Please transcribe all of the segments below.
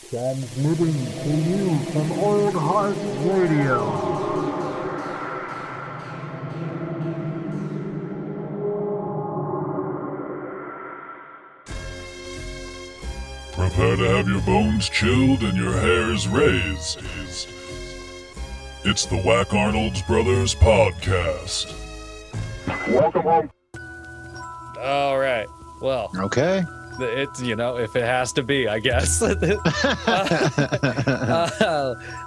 Transmitting to you from Old Heart Radio. Prepare to have your bones chilled and your hairs raised. It's the WacArnold's Brothers podcast. Welcome home. All right. Well, Okay. it's, if it has to be, I guess.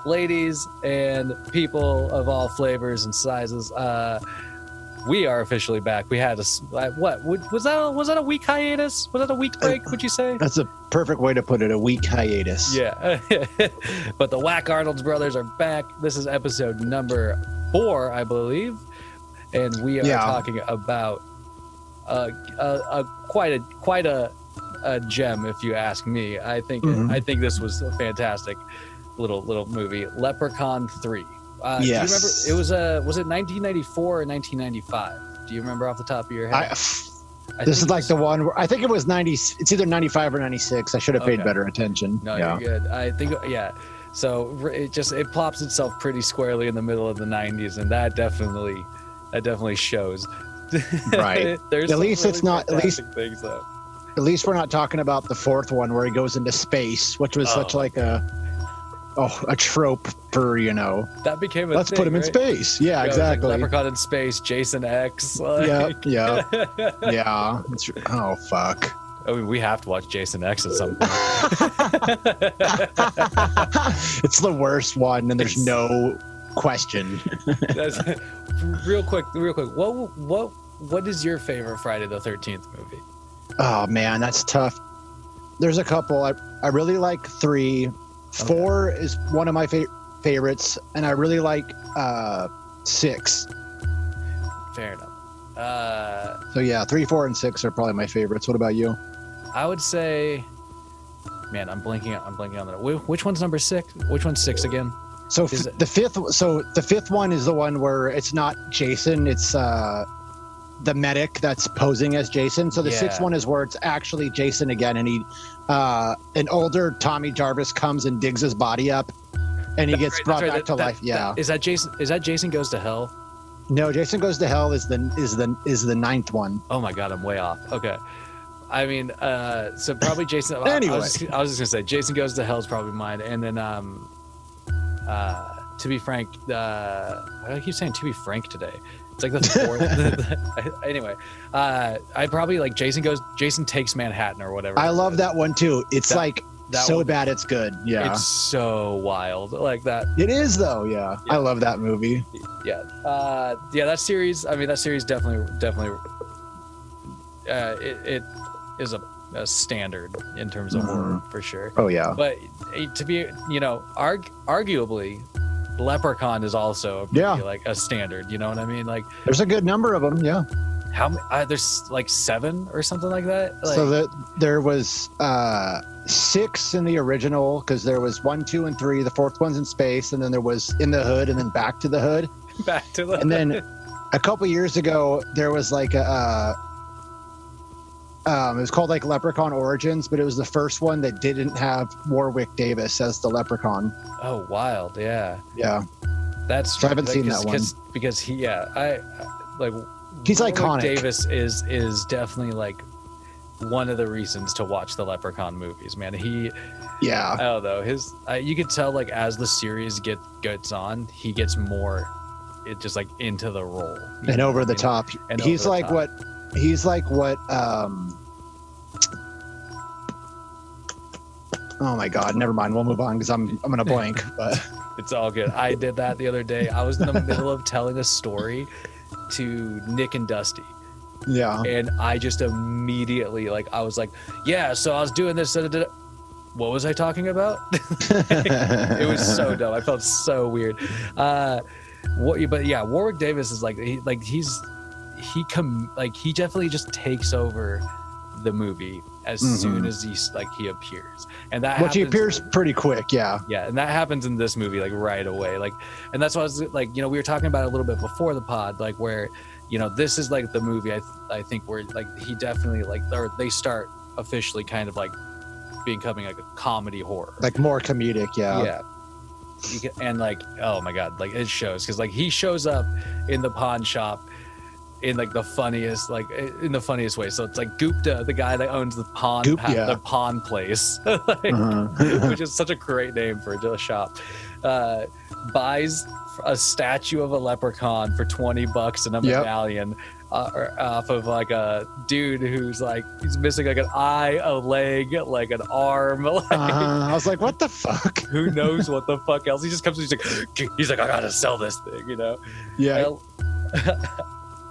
Ladies and people of all flavors and sizes, we are officially back. We had what was that a week hiatus? Was that a week break? Would you say? That's a perfect way to put it, a week hiatus. Yeah. But the WacArnold's Brothers are back. This is episode number 4, I believe, and we are talking about quite a gem, if you ask me. I think this was a fantastic little movie, Leprechaun 3. Yes. Do you remember? It was it 1994 or 1995? Do you remember off the top of your head? This is like the one where I think it was 90. It's either 95 or 96. I should have paid better attention. No, you're good. I think So it plops itself pretty squarely in the middle of the 90s, and that definitely shows. Right. There's at least really it's not. At least things though. At least we're not talking about the fourth one where he goes into space, which was such like a trope for that became a let's thing, put him in right? space. Yeah, exactly. Like Leprechaun in space, Jason X. Yeah. Oh fuck. I mean, we have to watch Jason X at some point. It's the worst one, and there's no question. Real quick. What is your favorite Friday the 13th movie? Oh man, that's tough. There's a couple. I really like 3. 4 is one of my favorites, and I really like 6. Fair enough. So yeah, 3, 4, and 6 are probably my favorites. What about you? I would say, man, I'm blanking on that. Which one's number 6? Which one's 6 again? So the fifth one is the one where it's not Jason, it's the medic that's posing as Jason. So the 6th one is where it's actually Jason again, and he an older Tommy Jarvis comes and digs his body up, and he gets brought back to life. Is that Jason Goes to Hell? No, Jason Goes to Hell is the 9th one. Oh my god, I'm way off. Okay. I mean, so probably Jason. Anyway. I was just gonna say Jason Goes to Hell is probably mine, and then to be frank, why do I keep saying to be frank today? It's like the 4th. Anyway, I probably like Jason Takes Manhattan or whatever. I love that one too. It's so bad it's good. Yeah. It's so wild like that. It is though. Yeah. I love that movie. Yeah. That series. I mean, that series definitely. It is a standard in terms of horror for sure. Oh yeah. But to be, arguably, Leprechaun is also like a standard. You know what I mean? Like, there's a good number of them. Yeah. How many? There's like 7 or something like that. Like, so there was 6 in the original, because there was 1, 2, and 3. The 4th one's in space, and then there was In the Hood, and then Back to the Hood. And then a couple years ago, there was like it was called like Leprechaun Origins, but it was the first one that didn't have Warwick Davis as the Leprechaun. Oh, wild! Yeah. So I haven't seen that one because he, I like. He's Warwick iconic. Davis is definitely like one of the reasons to watch the Leprechaun movies, man. I don't know, you could tell like as the series gets on, he gets more just like into the role and over the top. And he's like what oh my god, never mind, we'll move on because I'm gonna blank. But it's all good. I did that the other day. I was in the middle of telling a story to Nick and Dusty. Yeah. And I just immediately I was like, yeah, so I was doing this. What was I talking about? It was so dumb. I felt so weird. But yeah, Warwick Davis is he definitely just takes over the movie as soon as he appears, and that he appears pretty quick. Yeah, and that happens in this movie right away. And that's why I was we were talking about it a little bit before the pod, where this is the movie I think where he definitely or they start officially kind of becoming like a comedy horror, like more comedic. Yeah. And like, oh my god, like it shows, because like he shows up in the pawn shop in like the funniest way. So it's like Gupta, the guy that owns the pawn place, which is such a great name for a shop, buys a statue of a leprechaun for $20 and a medallion off of like a dude who's like, he's missing like an eye, a leg, like an arm. I was like, what the fuck? Who knows what the fuck else? He just comes, he's like, I gotta sell this thing, you know? Yeah.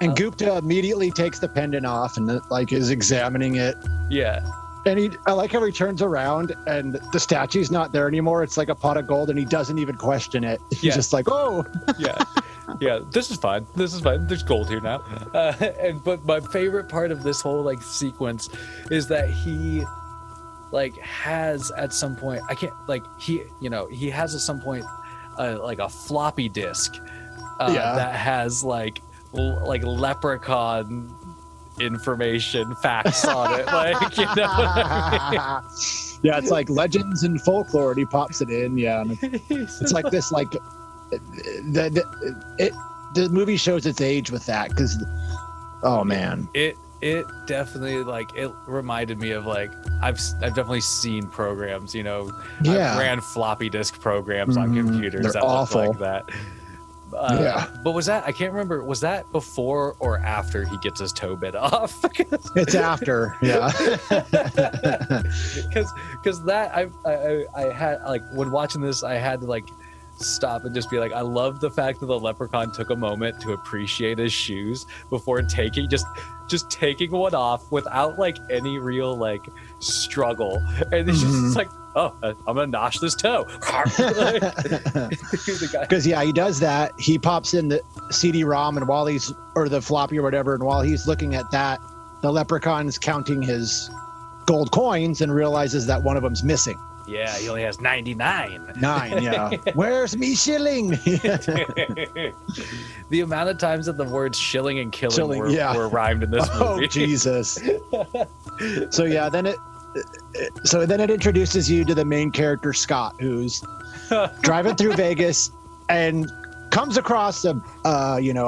And Gupta immediately takes the pendant off and like is examining it. Yeah. And I like how he turns around and the statue's not there anymore. It's like a pot of gold, and he doesn't even question it. He's just like, oh. Yeah, this is fine. There's gold here now. But my favorite part of this whole like sequence is that he like has at some point, he has at some point like a floppy disk that has like leprechaun information, facts on it, like, you know what I mean? Yeah, it's like legends and folklore, and he pops it in. Yeah, and it's like this, like the movie shows its age with that, because oh man, it definitely, like, it reminded me of like I've definitely seen programs, you know, I've ran floppy disk programs on computers that awful. Look like that. But was that, I can't remember, was that before or after he gets his toe bit off? It's after, yeah. Because that I had, like, when watching this, I had to like stop and just be like, I love the fact that the leprechaun took a moment to appreciate his shoes before taking just taking one off without like any real like struggle, and it's just like, oh, I'm gonna nosh this toe. Because he does that. He pops in the CD-ROM, and while he's, or the floppy or whatever, and while he's looking at that, the leprechaun's counting his gold coins and realizes that one of them's missing. Yeah, he only has 99. 9, yeah. Where's me shilling? The amount of times that the words shilling and killing were rhymed in this movie. Oh, Jesus. So then it introduces you to the main character, Scott, who's driving through Vegas and comes across a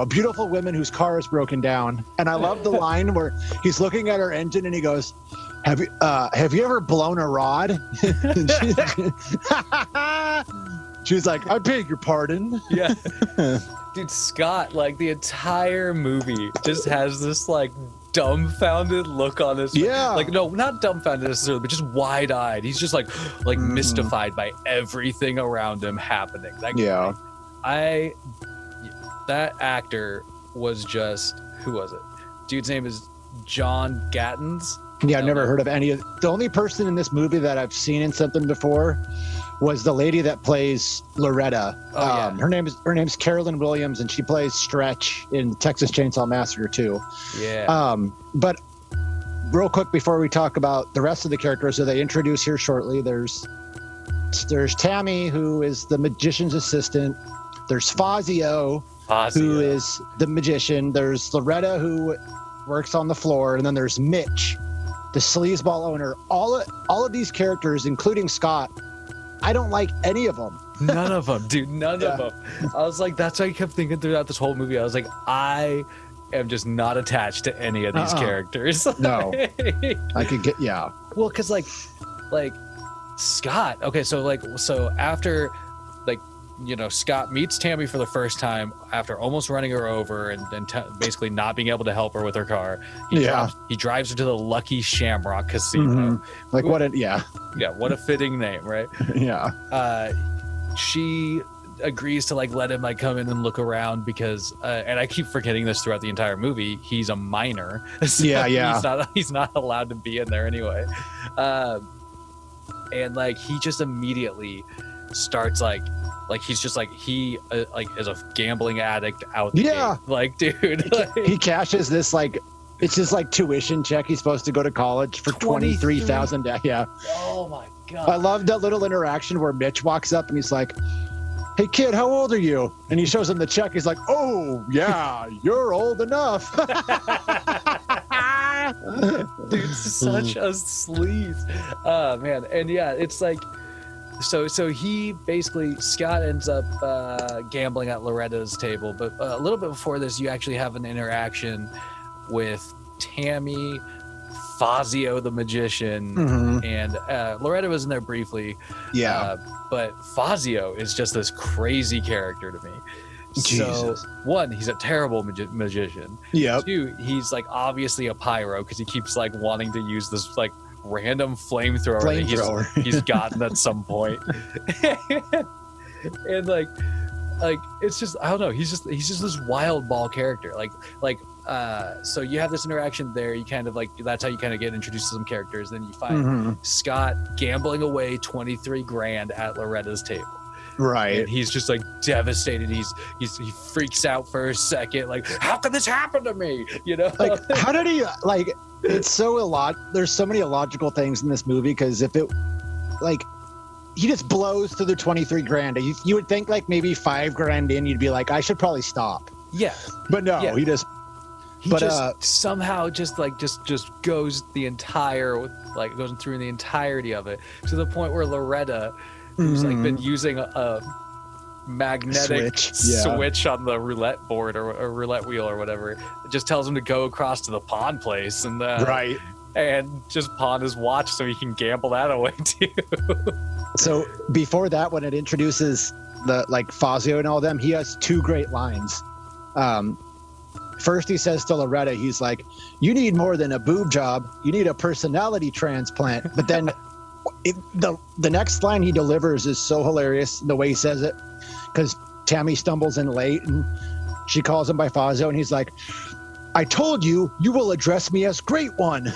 beautiful woman whose car is broken down. And I love the line where he's looking at her engine and he goes, have you ever blown a rod? She's like, I beg your pardon. Yeah. Dude, Scott, like, the entire movie just has this like dumbfounded look on his face. Yeah. Like, no, not dumbfounded necessarily, but just wide-eyed. He's just like mystified by everything around him happening. That actor was just, who was it? Dude's name is John Gattens. Yeah, I've never heard of any of. The only person in this movie that I've seen in something before was the lady that plays Loretta. Her name's Carolyn Williams, and she plays Stretch in Texas Chainsaw Massacre 2. Yeah. But real quick before we talk about the rest of the characters that they introduce here shortly, there's Tammy, who is the magician's assistant. There's Fazio, who is the magician. There's Loretta, who works on the floor, and then there's Mitch, the sleazeball owner. All of these characters, including Scott, I don't like any of them. None of them, dude. None of them. I was like, that's what I kept thinking throughout this whole movie. I was like, I am just not attached to any of these characters. No. I could get, Well, because like Scott. Okay, so after, like, you know, Scott meets Tammy for the first time after almost running her over and basically not being able to help her with her car. He drives her to the Lucky Shamrock Casino. Mm-hmm. Like, what a fitting name, right? Yeah. She agrees to like let him like come in and look around because and I keep forgetting this throughout the entire movie, he's a minor. So he's not allowed to be in there anyway. And like he just immediately starts like he's just like he is a gambling addict out the gate. Like, dude, he cashes this, like, it's just like tuition check. He's supposed to go to college for $23,000. Yeah. Oh my god. I love that little interaction where Mitch walks up and he's like, hey kid, how old are you? And he shows him the check. He's like, oh yeah, you're old enough. Dude's such a sleaze. Man. And yeah, it's like, so he basically, Scott ends up gambling at Loretta's table, but a little bit before this, you actually have an interaction with Tammy, Fazio the magician, and Loretta was in there briefly. Yeah. But Fazio is just this crazy character to me. Jesus. So, one, he's a terrible magician. Yeah. Two, he's like obviously a pyro because he keeps like wanting to use this like random flamethrower that he's gotten at some point. And like it's just, I don't know, he's just this wild ball character. So you have this interaction there, you kind of like, that's how you kind of get introduced to some characters. Then you find Scott gambling away 23 grand at Loretta's table. Right. And he's just like devastated. He freaks out for a second, like, how could this happen to me? You know, like, how did he, like, it's so there's so many illogical things in this movie, because if it, like, he just blows through the 23 grand. You would think like maybe 5 grand in, you'd be like, I should probably stop. Yeah. But no, he just somehow just goes the entire, like, goes through the entirety of it, to the point where Loretta, who's like been using a magnetic switch on the roulette board or roulette wheel or whatever, just tells him to go across to the pawn place and and just pawn his watch so he can gamble that away too. So before that, when it introduces the like Fazio and all them, he has 2 great lines. First, he says to Loretta, he's like, "You need more than a boob job. You need a personality transplant." But then the next line he delivers is so hilarious, the way he says it, because Tammy stumbles in late and she calls him by Fazio, and he's like, "I told you, you will address me as Great One."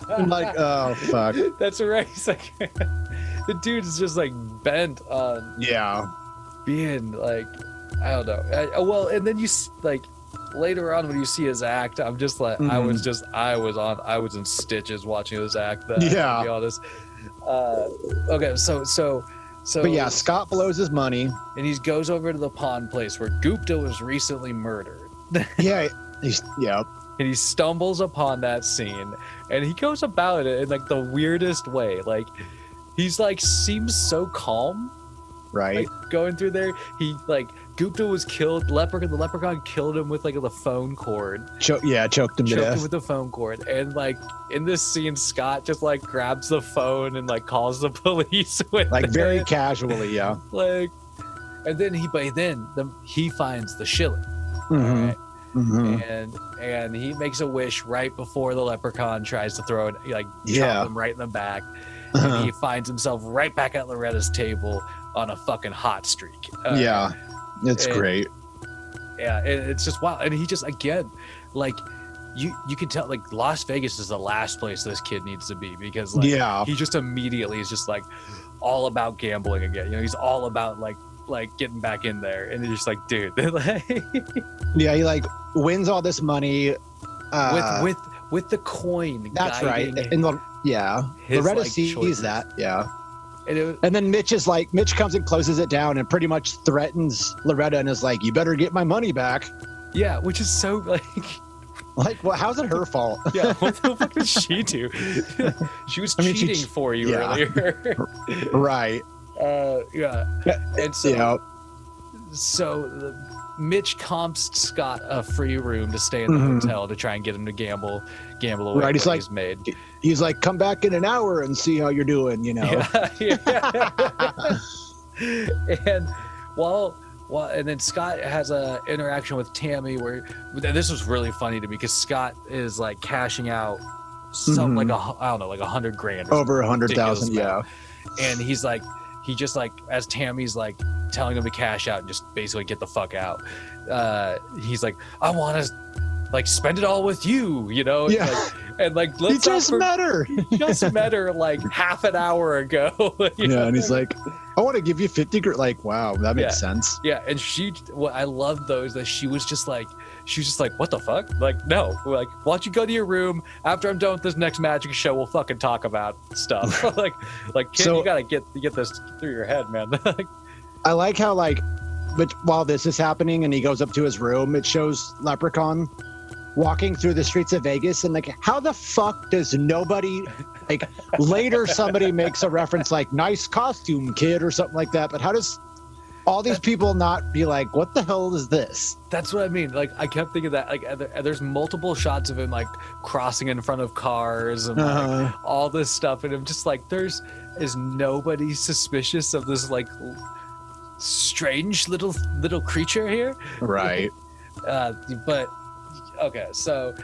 I'm like, oh fuck. That's right. He's like, the dude's just like bent on being like, I don't know. Well, and then you like later on when you see his act, I'm just like, I was in stitches watching his act. To be honest. Okay, so but yeah, Scott blows his money, and he goes over to the pawn place where Gupta was recently murdered. And he stumbles upon that scene, and he goes about it in like the weirdest way. Like, he's like seems so calm, right? Like, going through there, he like, Gupta was killed. The leprechaun killed him with like the phone cord. Choked him to death. Choked him with the phone cord. And like in this scene, Scott just like grabs the phone and like calls the police with like very casually, Like, and then he finds the shilling. Right? And he makes a wish right before the leprechaun tries to throw it, like chop him right in the back. And he finds himself right back at Loretta's table on a fucking hot streak. It's great. Yeah, it's just wild. And he just, again, like, you can tell, like, Las Vegas is the last place this kid needs to be, because like he just immediately is just like all about gambling again. You know, he's all about like getting back in there, and you're just like, dude. He like wins all this money with the coin. That's right. And Loretta sees that. Yeah. And then Mitch comes and closes it down and pretty much threatens Loretta and is like, "You better get my money back." Yeah, which is so like, well, how's it her fault? Yeah, what the fuck did she do? She was cheating for you earlier. Right. And so Mitch comps Scott a free room to stay in the hotel to try and get him to gamble away. Right, he's like, "Come back in an hour and see how you're doing," you know. And and then Scott has a interaction with Tammy where this was really funny to me, because Scott is like cashing out some like $100 grand, over 100,000, and he's like, he just like, as Tammy's like telling him to cash out and just basically get the fuck out, he's like, "I want to like spend it all with you," you know? And like let's just met her. He just met her like half an hour ago. And he's like, "I want to give you 50 grand." Like, wow, that makes sense. Yeah, and I love those, that she was just like, "What the fuck? Like, no, like, why don't you go to your room after I'm done with this next magic show? We'll fucking talk about stuff." like, kid, so, you gotta get this through your head, man. I like how, like, but while this is happening and he goes up to his room, it shows Leprechaun walking through the streets of Vegas, and like, how the fuck does nobody, like, later somebody makes a reference like "nice costume, kid" or something like that, but how does all these people not be like, what the hell is this? That's what I mean. Like, I kept thinking that, like, there's multiple shots of him, like, crossing in front of cars and like, all this stuff. And I'm just like, is nobody suspicious of this, like, strange little creature here? Right. But, okay, so,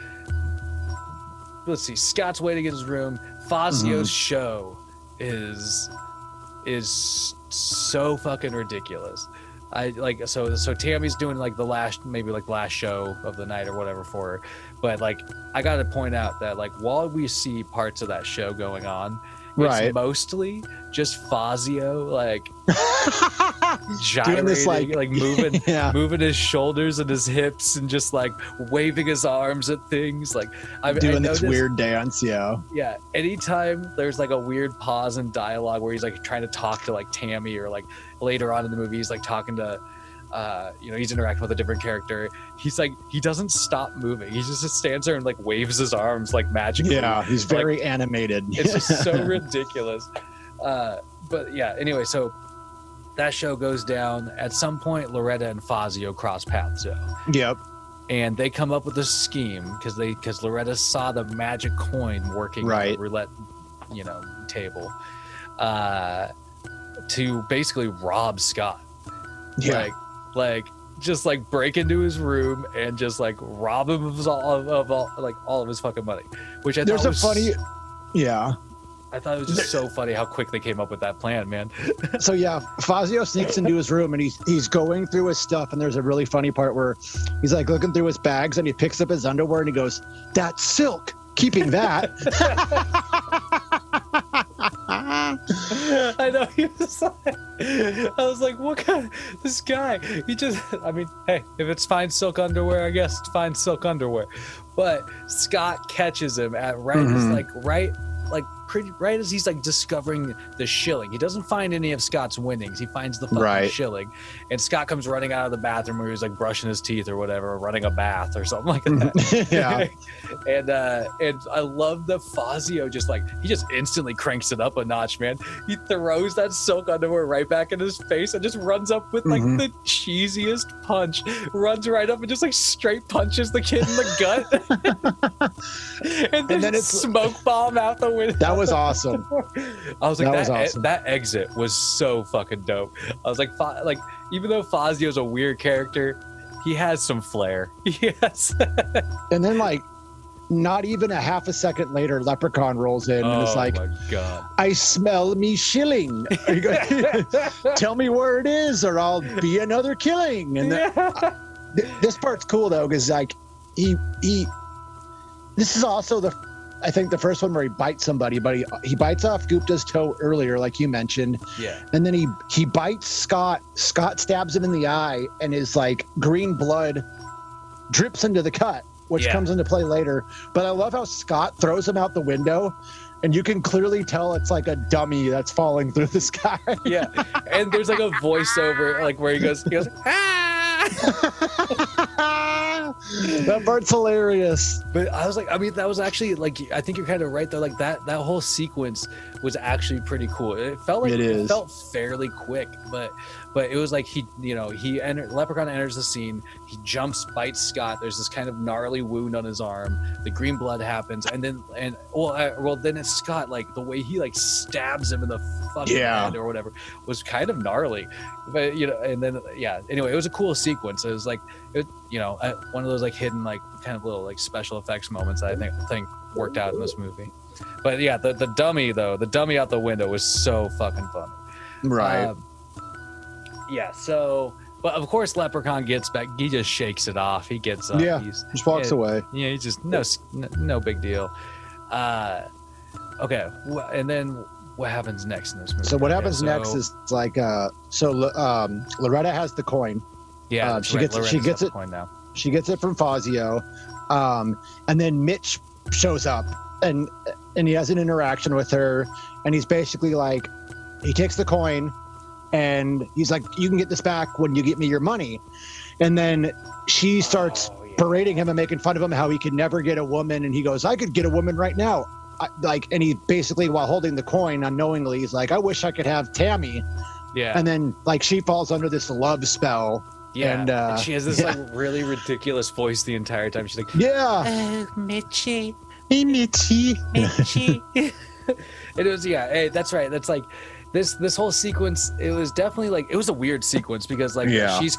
let's see. Scott's waiting in his room. Fazio's show is so fucking ridiculous. So Tammy's doing like the last show of the night or whatever for her, but like I gotta point out that like while we see parts of that show going on, it's mostly just Fazio like gyrating, doing this, like moving moving his shoulders and his hips and just like waving his arms at things, like doing this weird dance. Yeah, anytime there's like a weird pause in dialogue where he's like trying to talk to like Tammy, or like later on in the movie he's like talking to he's interacting with a different character, he's like, he doesn't stop moving, he just stands there and like waves his arms like magically. He's very animated. It's just so ridiculous. But yeah, anyway, so that show goes down. At some point, Loretta and Fazio cross paths, Yep. And they come up with a scheme because Loretta saw the magic coin working on the roulette, table, to basically rob Scott. Yeah. Like just like break into his room and just like rob him of all of his fucking money. Which I thought was funny. Yeah. I thought it was just so funny how quick they came up with that plan, man. So yeah, Fazio sneaks into his room and he's going through his stuff, and there's a really funny part where he's like looking through his bags and he picks up his underwear and he goes, "That's silk, keeping that." I know, he was like, I was like, what kind of, this guy, he just, I mean, hey, if it's fine silk underwear, I guess it's fine silk underwear. But Scott catches him at right as he's like discovering the shilling. He doesn't find any of Scott's winnings. He finds the fucking shilling, and Scott comes running out of the bathroom where he's like brushing his teeth or whatever, running a bath or something like that. And I love the Fazio just like, he just instantly cranks it up a notch, man. He throws that silk underwear right back in his face and just runs up with like the cheesiest punch, runs right up and just like straight punches the kid in the gut. and then it's smoke bomb out the window. That was awesome. I was like, that exit was so fucking dope. I was like, even though Fazio's a weird character, he has some flair. Yes. And then like, not even a half a second later, Leprechaun rolls in and is like, "Oh my God, I smell me shilling. Are you going tell me where it is, or I'll be another killing." And this part's cool though, because like he. This is also I think the first one where he bites somebody, but he bites off Gupta's toe earlier, like you mentioned. Yeah. And then he bites Scott. Scott stabs him in the eye, and his like green blood drips into the cut, which comes into play later. But I love how Scott throws him out the window, and you can clearly tell it's like a dummy that's falling through the sky. Yeah. And there's like a voiceover, like where he goes, "Ah!" That part's hilarious. But I was like, I mean, that was actually like, I think you're kind of right though. Like that whole sequence was actually pretty cool. It felt like it felt fairly quick, but it was like Leprechaun enters the scene, he jumps, bites Scott. There's this kind of gnarly wound on his arm. The green blood happens, and then then it's Scott, like the way he like stabs him in the fucking head or whatever was kind of gnarly. But and then anyway, it was a cool sequence. It was like one of those like hidden like kind of little like special effects moments that I think worked out in this movie. But yeah, the dummy out the window was so fucking funny. Right. So, but of course Leprechaun gets back. He just shakes it off. He gets up. Yeah, just walks away. Yeah, he just no big deal. Okay, and then what happens next in this movie? So what happens next is like Loretta has the coin. Yeah, she gets it. Coin now. She gets it from Fazio, and then Mitch shows up and he has an interaction with her, and he's basically like, he takes the coin and he's like, "You can get this back when you get me your money." And then she starts berating him and making fun of him, how he could never get a woman. And he goes, I could get a woman right now. And he basically, while holding the coin unknowingly, he's like, I wish I could have Tammy. Yeah. And then like she falls under this love spell. Yeah. And she has this like really ridiculous voice the entire time. She's like, yeah. Oh, Mitchie. Hey, Mitchie. Mitchie. It was, hey, that's right. That's like this whole sequence. It was definitely like, it was a weird sequence because like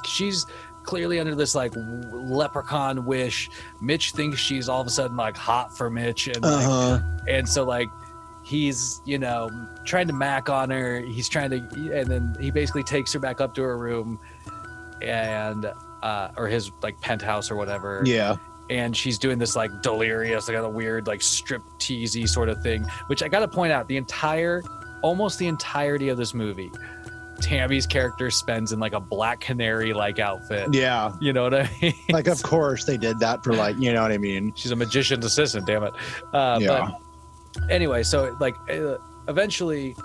she's clearly under this like leprechaun wish. Mitch thinks she's all of a sudden like hot for Mitch, and and so like he's trying to mac on her. He's trying to, and then he basically takes her back up to her room, and or his like penthouse or whatever. Yeah. And she's doing this like delirious, like a weird like strip teasy sort of thing. Which I got to point out, almost the entirety of this movie, Tammy's character spends in like a Black Canary like outfit. Yeah. You know what I mean? Like, of course they did that for like, you know what I mean? She's a magician's assistant, damn it. But anyway, so like eventually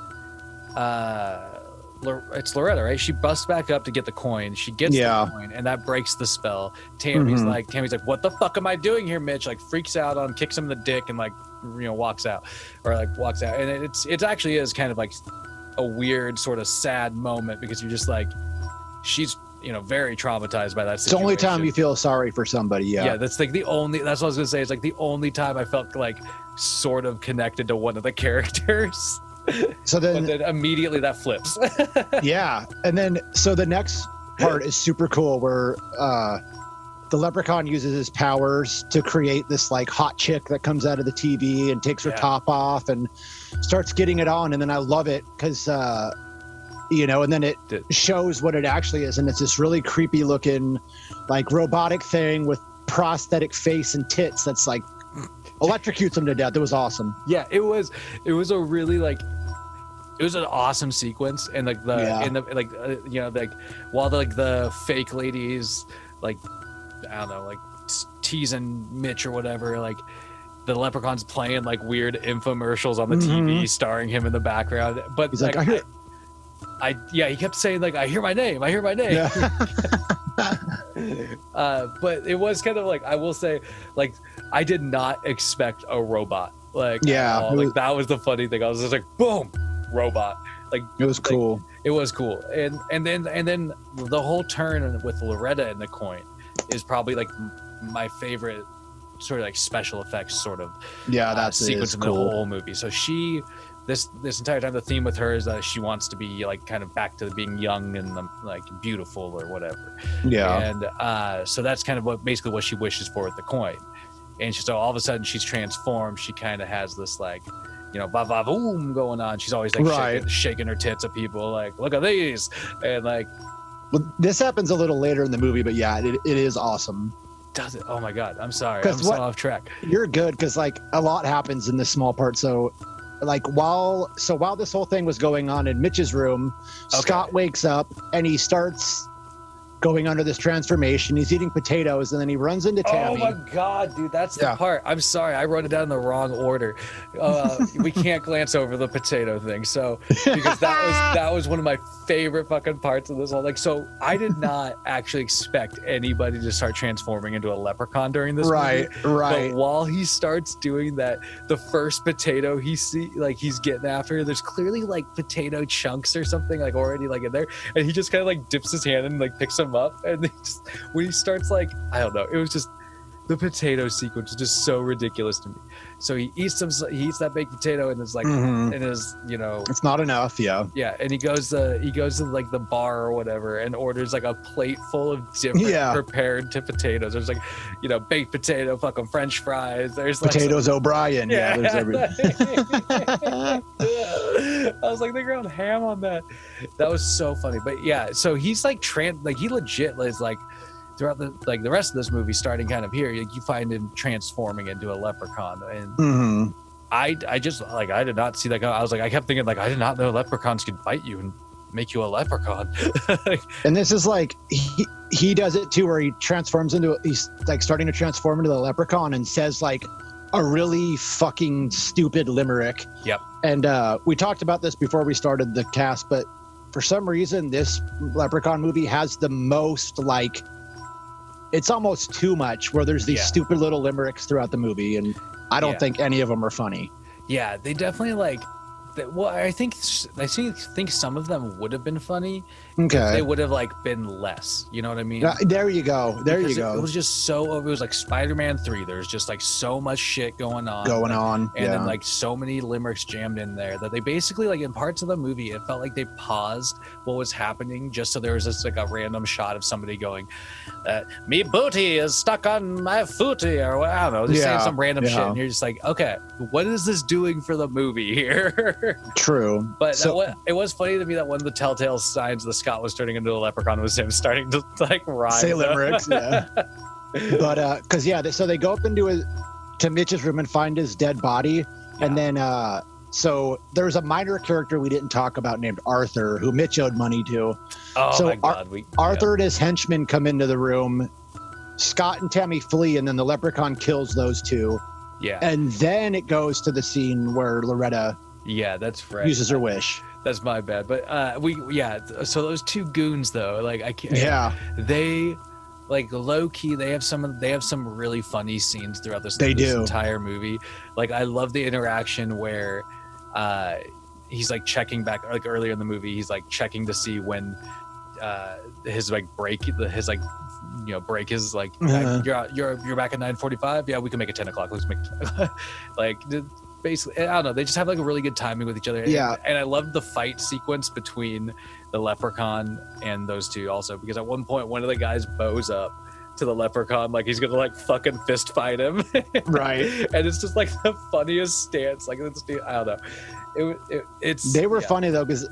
it's Loretta, right? She busts back up to get the coin. She gets the coin, and that breaks the spell. Tammy's like, what the fuck am I doing here, Mitch? Like freaks out on, kicks him in the dick, and like, walks out. And it actually is kind of like a weird sort of sad moment, because you're just like, she's very traumatized by that situation. It's the only time you feel sorry for somebody. Yeah, that's like that's what I was gonna say. It's like the only time I felt like sort of connected to one of the characters. So then, but then immediately that flips. Yeah, and then so the next part is super cool, where the leprechaun uses his powers to create this like hot chick that comes out of the TV and takes her top off and starts getting it on. And then I love it because, and then it shows what it actually is. And it's this really creepy looking like robotic thing with prosthetic face and tits that's like electrocutes him to death. It was awesome. Yeah, it was a really like, it was an awesome sequence. And like while the fake ladies like, I don't know, like teasing Mitch or whatever, like the leprechaun's playing like weird infomercials on the TV starring him in the background. But he's like, he kept saying like, I hear my name. Yeah. But it was kind of like, I will say, like, I did not expect a robot. Like, like that was the funny thing. I was just like, boom, robot. Like it was cool. It was cool. And then the whole turn with Loretta and the coin is probably like my favorite sort of like special effects sort of sequence in the whole movie. So this entire time the theme with her is that she wants to be like kind of back to being young and like beautiful or whatever. Yeah. And so that's kind of basically what she wishes for with the coin. And so all of a sudden she's transformed. She kind of has this like, va-va-voom going on. She's always like shaking her tits at people like, look at these. And like, well, this happens a little later in the movie, but yeah, it is awesome. Does it? Oh my God. I'm sorry. I'm so off track. You're good. Because like a lot happens in this small part. So like while this whole thing was going on in Mitch's room, Scott wakes up and he starts going under this transformation. He's eating potatoes and then he runs into Tammy. Oh my God, dude, that's the part. I'm sorry, I wrote it down in the wrong order. We can't glance over the potato thing. So because that was one of my favorite fucking parts of this whole so I did not actually expect anybody to start transforming into a leprechaun during this movie. Right. But while he starts doing that, the first potato he's getting after, there's clearly like potato chunks or something like already like in there, and he just kind of like dips his hand and like picks them up, and when he starts like, I don't know, it was just the potato sequence was just so ridiculous to me. So he eats that baked potato and it's like and is it's not enough. And he goes to like the bar or whatever and orders like a plate full of different prepared to potatoes. There's like baked potato, fucking French fries, there's like potatoes O'Brien. There's everything. I was like, they're going ham on that. That was so funny. But yeah, so he's like he legit is like throughout the rest of this movie, starting kind of here, you find him transforming into a leprechaun, and I just like, I did not see that. I was like, I kept thinking like, I did not know leprechauns could bite you and make you a leprechaun. And this is like he does it too, where he's like starting to transform into the leprechaun and says like a really fucking stupid limerick. Yep. And we talked about this before we started the cast, but for some reason this leprechaun movie has the most like it's almost too much where there's these stupid little limericks throughout the movie, and I don't think any of them are funny. Yeah, they definitely like. Well, I think some of them would have been funny. Okay, if they would have like been less. You know what I mean? There you go. It was just so. It was like Spider-Man 3. There's just like so much shit going on. And then like so many limericks jammed in there that they basically like in parts of the movie it felt like they paused what was happening just so there was just like a random shot of somebody going, "Me booty is stuck on my footy," or I don't know, just saying some random shit, and you're just like, okay, what is this doing for the movie here? True, but it was funny to me that one of the telltale signs that Scott was turning into a leprechaun was him starting to like rise. Say limericks, yeah. But because so they go up to Mitch's room and find his dead body, and then so there's a minor character we didn't talk about named Arthur, who Mitch owed money to. Oh so my God! Arthur and his henchmen come into the room. Scott and Tammy flee, and then the leprechaun kills those two. Yeah, and then it goes to the scene where Loretta. Yeah, that's right. Uses her wish. That's my bad. But so those two goons though, like I can't. Yeah. They like low key. They have some really funny scenes throughout this entire movie. Like I love the interaction where he's like checking back, like earlier in the movie, he's like checking to see when his like break is like you're back at 9:45. Yeah, we can make it 10 o'clock. Let's make it like. Basically, I don't know. They just have like a really good timing with each other. Yeah. And I love the fight sequence between the leprechaun and those two also, because at one point, one of the guys bows up to the leprechaun like he's gonna like fucking fist fight him. Right. And it's just like the funniest stance. Like, I don't know. They were funny though, because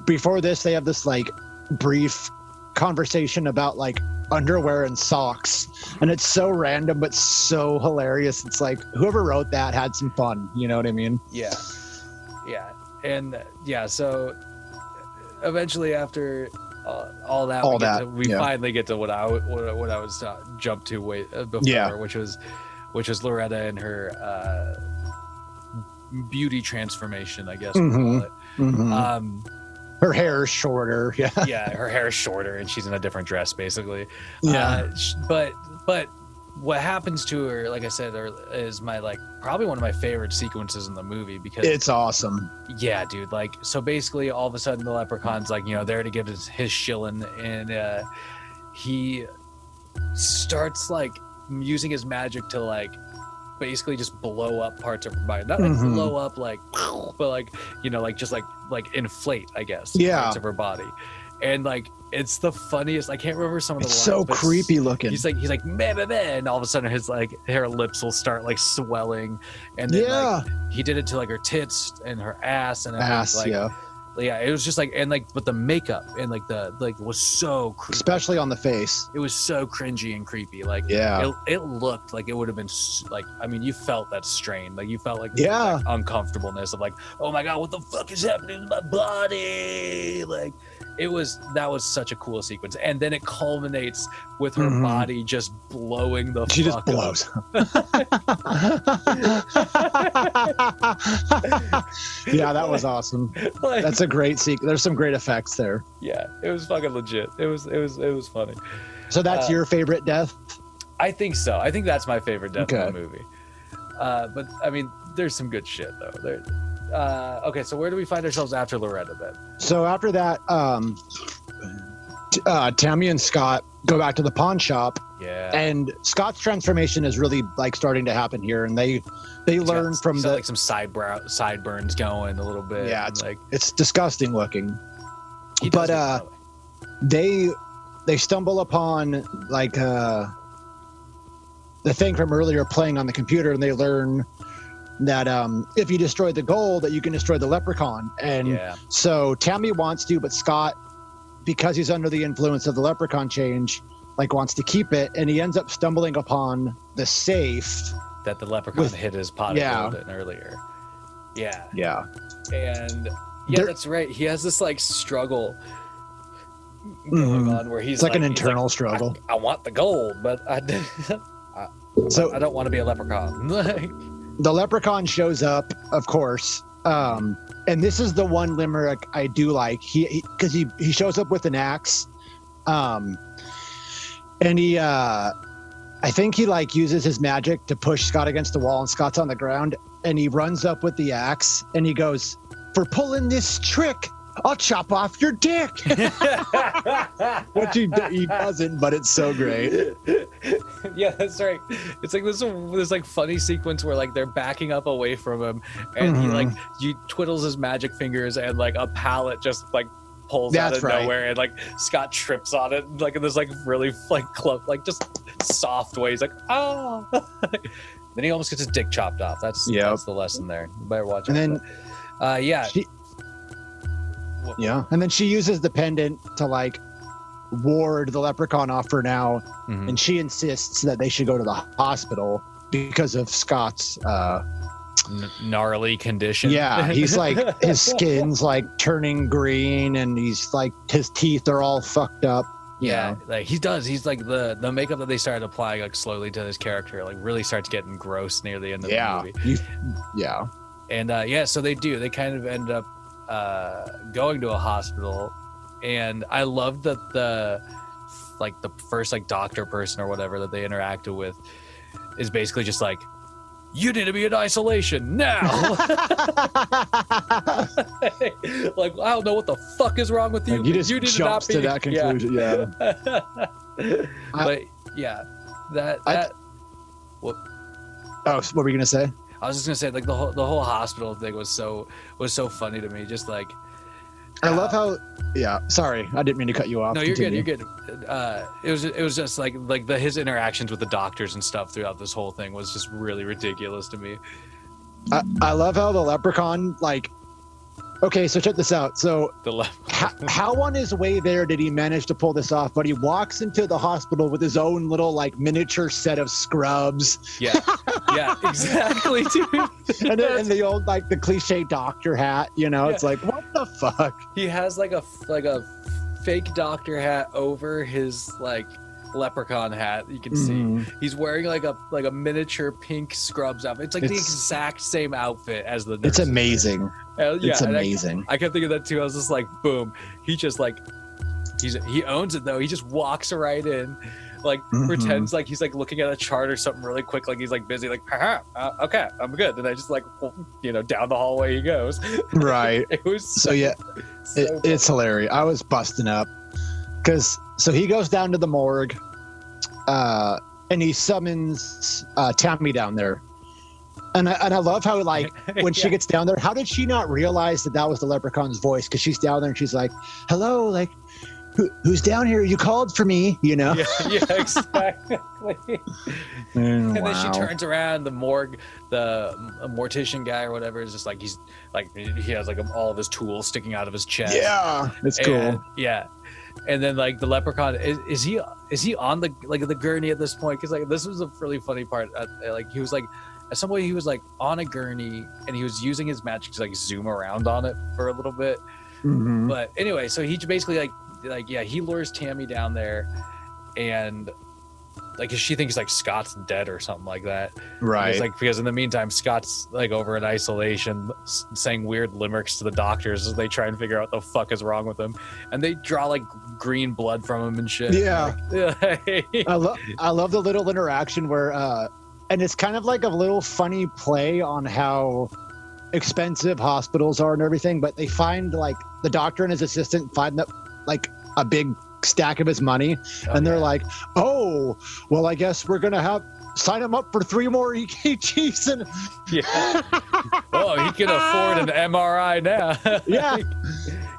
before this, they have this like brief conversation about like underwear and socks, and it's so random but so hilarious. It's like whoever wrote that had some fun, you know what I mean? And so eventually after all that we finally get to what I was jumped to before, which was Loretta and her beauty transformation, I guess we'll call it. Her hair is shorter. Yeah, her hair is shorter, and she's in a different dress, basically. Yeah. But what happens to her, like I said, is probably one of my favorite sequences in the movie, because it's awesome. Yeah, dude. Like, so basically, all of a sudden, the leprechaun's like, there to give his shilling, and he starts like using his magic to like basically just blow up parts of her body. Not like blow up like, but like, like just like inflate, I guess, parts of her body. And like, it's the funniest. I can't remember some of the lines. It's so creepy looking. He's like meh, meh, meh, and all of a sudden his like her lips will start like swelling, and then like he did it to like her tits and her ass and it was just like, and like, but the makeup and like was so creepy. Especially on the face. It was so cringy and creepy. Like, it looked like it would have been like, I mean, you felt that strain. Like, you felt like that uncomfortableness of like, oh my God, what the fuck is happening to my body? Like, that was such a cool sequence. And then it culminates with her body just blowing the She fuck just blows. Yeah, that was awesome. Like, that's a great sequence. There's some great effects there. Yeah, it was fucking legit. It was funny. So that's your favorite death? I think so. I think that's my favorite death in the movie. But I mean, there's some good shit though. Okay, so where do we find ourselves after Loretta then? So after that, Tammy and Scott go back to the pawn shop. Yeah. And Scott's transformation is really like starting to happen here, and they learn from like some sideburns going a little bit. Yeah, it's disgusting looking. But they stumble upon like the thing from earlier playing on the computer, and they learn that if you destroy the gold, that you can destroy the leprechaun. And so Tammy wants to, but Scott, because he's under the influence of the leprechaun change, like wants to keep it, and he ends up stumbling upon the safe that the leprechaun hid his pot of gold in earlier. Yeah. And that's right. He has this like struggle going on where he's it's like an internal struggle. I want the gold, but I don't want to be a leprechaun. The leprechaun shows up, of course, and this is the one limerick I do like. He shows up with an axe, And he, I think he like uses his magic to push Scott against the wall, and Scott's on the ground, and he runs up with the axe, and he goes, "For pulling this trick, I'll chop off your dick." Which he doesn't, but it's so great. Yeah, that's right. It's like this like funny sequence where like they're backing up away from him, and he twiddles his magic fingers, and like a pallet just like pulls out of nowhere, and like Scott trips on it like in this like really like clump, like just soft way. He's like, oh. Then he almost gets his dick chopped off. That's the lesson there. You better watch out. And then and then she uses the pendant to like ward the leprechaun off for now, and she insists that they should go to the hospital because of Scott's gnarly condition. Yeah, he's like his skin's like turning green, and he's like his teeth are all fucked up. Yeah, like he's like the makeup that they started applying like slowly to his character like really starts getting gross near the end of the movie. And so they kind of end up going to a hospital, and I love that the first like doctor person or whatever that they interacted with is basically just like, "You need to be in isolation now." Like, I don't know what the fuck is wrong with you. Like, you just jumps to that conclusion. But yeah, what were we gonna say? I was just gonna say like the whole hospital thing was so funny to me. Just like, I love how. Yeah, sorry, I didn't mean to cut you off. No, you're good. You're good. It was just like his interactions with the doctors and stuff throughout this whole thing was just really ridiculous to me. I love how the leprechaun like. Okay, so check this out. So how on his way there did he manage to pull this off? But he walks into the hospital with his own little like miniature set of scrubs. Yeah, exactly, dude. and the old like the cliche doctor hat. It's like, what the fuck? He has like a fake doctor hat over his like leprechaun hat. You can see he's wearing like a miniature pink scrubs outfit. It's like the exact same outfit as the nurse. It's amazing. It's amazing. I kept thinking that too. I was just like, boom. He just like he owns it though. He just walks right in, like pretends like he's like looking at a chart or something really quick, like he's like busy, like okay, I'm good. And I just like down the hallway he goes. Right. It was it's hilarious. I was busting up because he goes down to the morgue, and he summons Tammy down there. And I love how like when she gets down there, how did she not realize that was the leprechaun's voice? Because she's down there and she's like, "Hello, like who's down here? You called for me, Yeah, exactly. And then she turns around. The morgue, the mortician guy or whatever is just like he has like all of his tools sticking out of his chest. Yeah, it's cool. Yeah. And then like the leprechaun is he on the gurney at this point? Because like this was a really funny part. Like he was like at some point he was like on a gurney and he was using his magic to like zoom around on it for a little bit. But anyway, so he basically he lures Tammy down there, and like she thinks like Scott's dead or something like that. Right. Because in the meantime Scott's like over in isolation saying weird limericks to the doctors as they try and figure out what the fuck is wrong with him, and they draw like green blood from him and shit. Yeah. I love the little interaction where and it's kind of like a little funny play on how expensive hospitals are and everything, but they find like the doctor and his assistant find that like a big stack of his money, and they're like, "Oh, well, I guess we're gonna sign him up for 3 more EKGs." And he can afford an MRI now.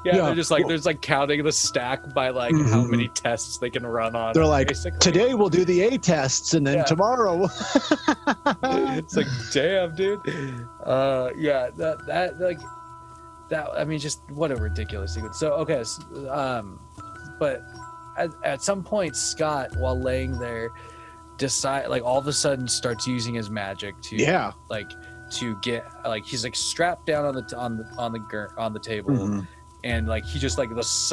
They're just like there's like counting the stack by like how many tests they can run on. They're like, basically. Today we'll do the A tests, and then tomorrow. It's like, damn, dude. That I mean, just what a ridiculous sequence. So okay, but at some point, Scott, while laying there, all of a sudden starts using his magic to to get like he's like strapped down on the table, and like he just like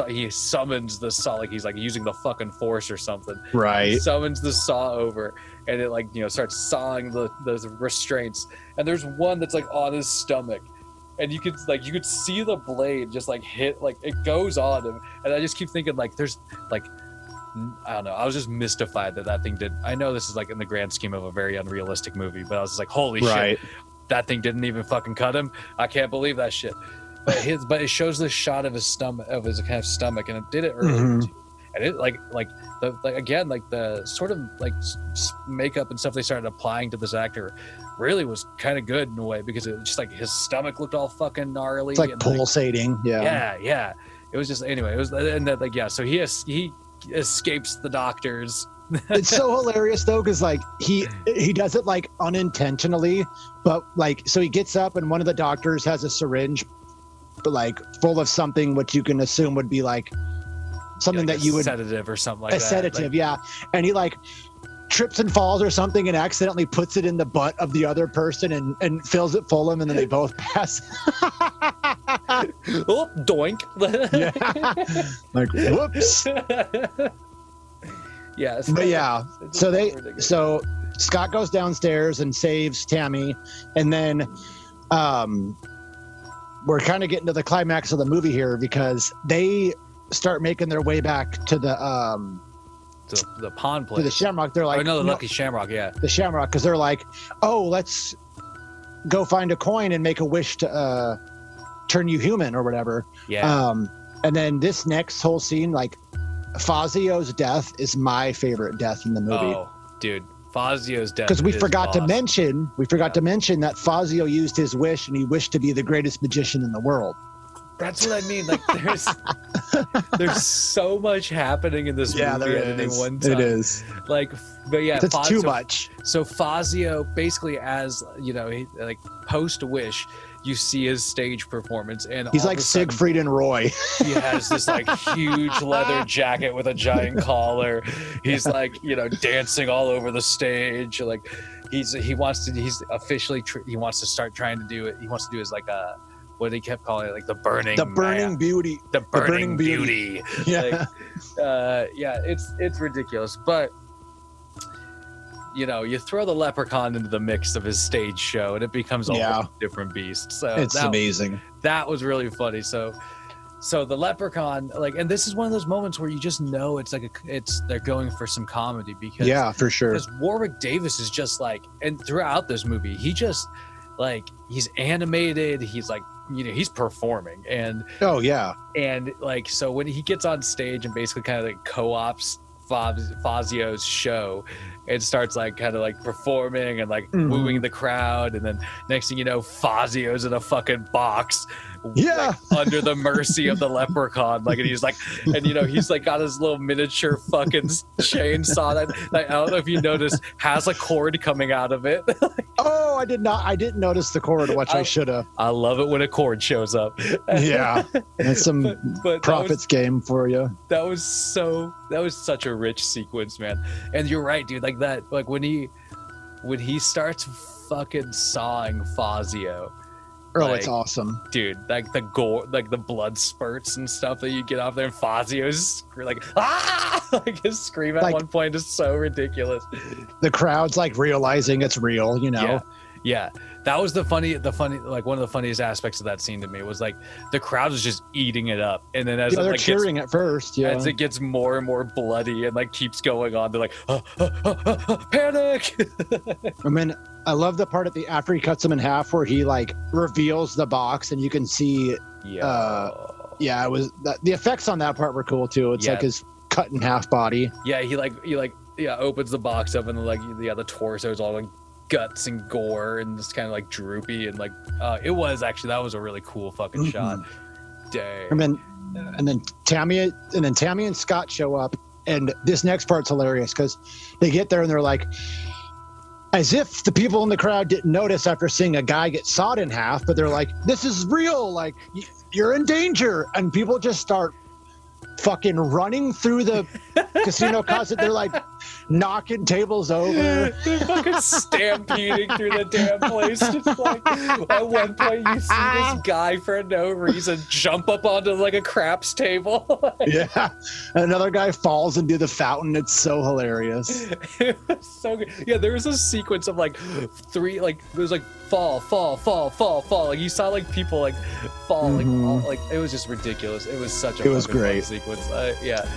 he summons the saw, like he's like using the fucking force or something. Right. He summons the saw over, and it like starts sawing the restraints, and there's one that's like on his stomach. And you could see the blade just like hit, like it goes on him, and I just keep thinking like there's like I don't know. I was just mystified that thing did. I know this is like in the grand scheme of a very unrealistic movie, but I was just like, holy shit, that thing didn't even fucking cut him. I can't believe that shit. But it shows this shot of his stomach, of his kind of stomach, and it did it earlier too. And it like the sort of like makeup and stuff they started applying to this actor really was kind of good in a way, because it just like his stomach looked all fucking gnarly. It's like pulsating. Yeah. It was just, anyway, it was, and that, like, yeah, so he escapes the doctors. It's so hilarious though, because like he does it like unintentionally, but like, so he gets up and one of the doctors has a syringe like full of something which you can assume would be like something like that you would, sedative or something like that. A sedative, yeah. And he like trips and falls or something and accidentally puts it in the butt of the other person and fills it full of them, and then they both pass. Oh, doink. Yeah. Like, whoops. Yeah. But yeah, so Scott goes downstairs and saves Tammy, and then we're kind of getting to the climax of the movie here, because they start making their way back to the pond place, to the Shamrock. They're like, oh no, the Lucky Shamrock, yeah, the Shamrock, because they're like, oh, let's go find a coin and make a wish to turn you human or whatever. Yeah. And then this next whole scene, like Fazio's death is my favorite death in the movie. Oh, dude, Fazio's death. Because we forgot to mention that Fazio used his wish and he wished to be the greatest magician in the world. That's what I mean. Like, there's so much happening in this movie at any one time. It is. Like, but yeah, it's too much. So Fazio, basically, as you know, he, like post Wish, you see his stage performance, and he's like Siegfried and Roy. He has this like huge leather jacket with a giant collar. He's like, you know, dancing all over the stage. Like, he wants to start trying to do it. He wants to do his like what he kept calling it, like the burning beauty. The burning beauty. Yeah. Like, yeah, it's ridiculous. But you know, you throw the Leprechaun into the mix of his stage show and it becomes a whole different beast. So it's amazing. That was really funny. So the Leprechaun, like, and this is one of those moments where you just know it's like they're going for some comedy, because for sure. Because Warwick Davis is just like, and throughout this movie, he just like, he's animated, he's like, you know, he's performing, and and like, so when he gets on stage and basically kind of like co-ops Fazio's show and starts like kind of like performing and like wooing the crowd, and then next thing you know, Fazio's in a fucking box, like, under the mercy of the Leprechaun, like, and he's like, and you know, he's like got his little miniature fucking chainsaw that, like, I don't know if you noticed, has a cord coming out of it. Oh, I didn't notice the cord, which I should have. I love it when a cord shows up. Yeah, that's some Prophet's game for you. That was such a rich sequence, man. And you're right, dude. Like that, like when he starts fucking sawing Fazio. Oh, like, it's awesome, dude. Like the gore, like the blood spurts and stuff that you get off there, and Fazio's like, ah, like his scream at one point is so ridiculous. The crowd's like realizing it's real, you know. Yeah. That was the funny, like one of the funniest aspects of that scene to me was like the crowd is just eating it up, and then as they're cheering at first, as it gets more and more bloody and like keeps going on, they're like, panic. I mean, I love the part after he cuts him in half where he like reveals the box, and you can see, it was the effects on that part were cool too. It's like his cut in half body. Yeah, he opens the box up, and the torso is all like guts and gore and just kind of like droopy, and like that was a really cool fucking shot. Dang. And then Tammy and Scott show up, and this next part's hilarious because they get there and they're like, as if the people in the crowd didn't notice after seeing a guy get sawed in half, but they're like, this is real, like you're in danger, and people just start fucking running through the casino closet. They're like knocking tables over. They're fucking stampeding through the damn place. Just like, at one point you see this guy for no reason jump up onto like a craps table. Yeah. And another guy falls into the fountain. It's so hilarious. It was so good. Yeah, there was a sequence of like three, like it was like fall. Like you saw like people like fall, like it was just ridiculous. It was such a great sequence. Yeah.